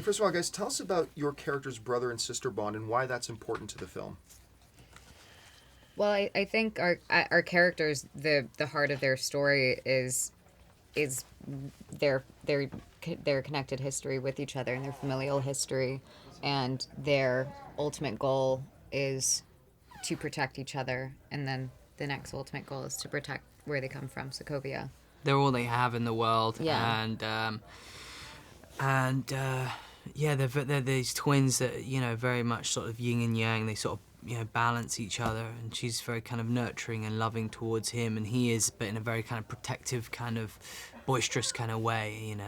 first of all, guys, tell us about your character's brother and sister bond and why that's important to the film. Well, I think our characters, the heart of their story is their connected history with each other and their familial history, and their ultimate goal is to protect each other, and then the next ultimate goal is to protect where they come from, Sokovia. They're all they have in the world, Yeah. Yeah, they're these twins that, you know, very much sort of yin and yang. They sort of, you know, balance each other, and she's very kind of nurturing and loving towards him, and he is, but in a very kind of protective, kind of boisterous kind of way, you know,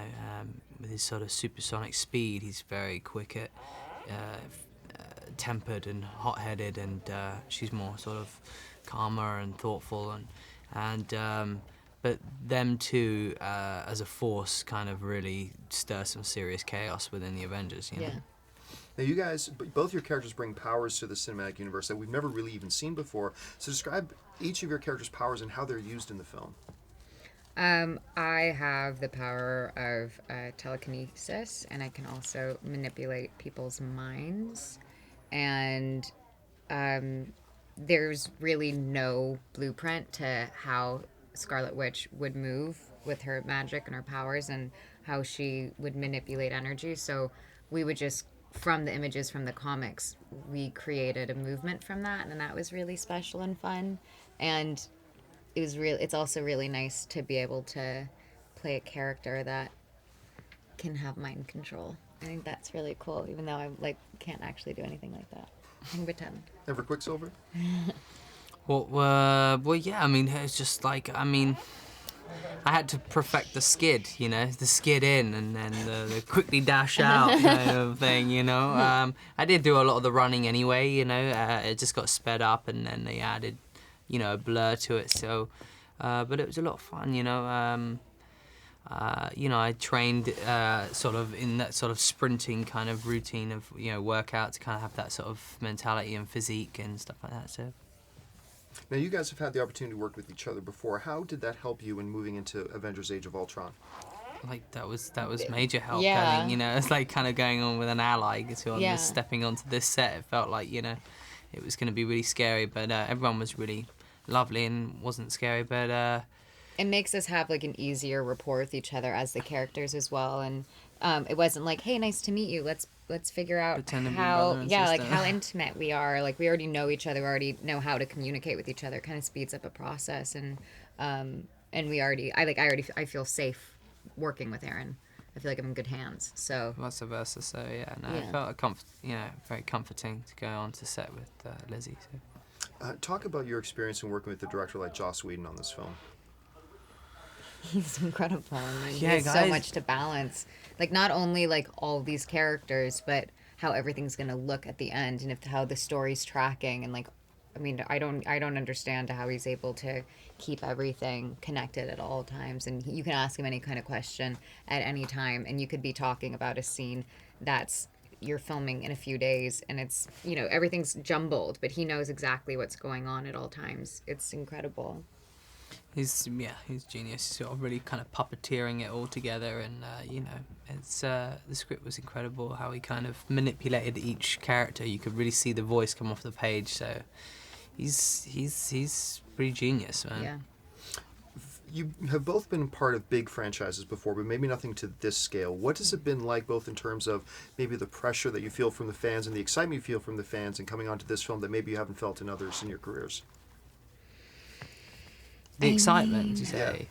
with his sort of supersonic speed. He's very quick at, tempered and hot-headed, and she's more sort of calmer and thoughtful, and but them two, as a force, kind of really stir some serious chaos within the Avengers, you know? Yeah. Now, you guys, both your characters bring powers to the cinematic universe that we've never really even seen before. So describe each of your characters' powers and how they're used in the film. I have the power of telekinesis, and I can also manipulate people's minds. And there's really no blueprint to how Scarlet Witch would move with her magic and her powers, and how she would manipulate energy. So we would just, from the images from the comics, we created a movement from that, and that was really special and fun. And it's also really nice to be able to play a character that can have mind control. I think that's really cool, even though I can't actually do anything like that. I can pretend. Ever Quicksilver? Well, yeah, I mean, it's just like, I mean, I had to perfect the skid, you know, the skid in and then the quickly dash out kind of thing, you know. I did do a lot of the running anyway, you know, it just got sped up, and then they added, you know, a blur to it, so, but it was a lot of fun, you know. You know, I trained sort of in that sort of sprinting kind of routine of, you know, workout to kind of have that sort of mentality and physique and stuff like that, so. Now, you guys have had the opportunity to work with each other before. How did that help you in moving into Avengers Age of Ultron? Like, that was major help. Yeah. I think, you know, it's like kind of going on with an ally, Yeah. stepping onto this set. It felt like, you know, it was going to be really scary, but everyone was really lovely and wasn't scary, but... It makes us have like an easier rapport with each other as the characters as well, and it wasn't like, hey, nice to meet you, let's figure out Pretend to be how brother and like sister. how intimate we are. Like, we already know each other, we already know how to communicate with each other. It kind of speeds up a process, and I feel safe working with Aaron. I feel like I'm in good hands, so Vice versa, so yeah, no, Yeah. it felt very comforting to go on to set with Lizzie. So. Talk about your experience in working with a director like Joss Whedon on this film. he's incredible. I mean, Yeah, he has so guys. much to balance. Like, not only like all these characters, but how everything's gonna look at the end, and how the story's tracking, and like, I mean, I don't understand how he's able to keep everything connected at all times. And you can ask him any kind of question at any time, and you could be talking about a scene that's you're filming in a few days, and it's, you know, everything's jumbled, but he knows exactly what's going on at all times. It's incredible. He's genius. He's sort of really kind of puppeteering it all together, and you know, it's the script was incredible. How he kind of manipulated each character. You could really see the voice come off the page. So he's pretty genius, man. Yeah. You have both been part of big franchises before, but maybe nothing to this scale. What has it been like, both in terms of maybe the pressure that you feel from the fans and the excitement you feel from the fans, and coming onto this film that maybe you haven't felt in others in your careers? The excitement, you say?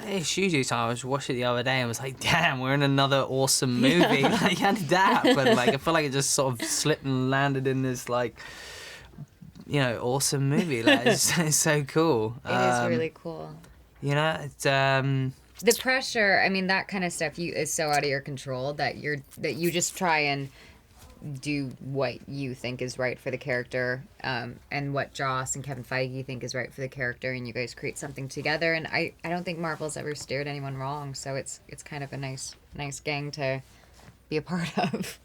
It's hugely exciting. I was watching it the other day and was like, damn, we're in another awesome movie. Like, how did that happen? Like, I feel like it just sort of slipped and landed in this, like, you know, awesome movie. Like, it's so cool. It is really cool. You know, it's... The pressure, I mean, that kind of stuff is so out of your control that you just try and do what you think is right for the character, and what Joss and Kevin Feige think is right for the character, and you guys create something together. And I don't think Marvel's ever steered anyone wrong, so it's kind of a nice gang to be a part of.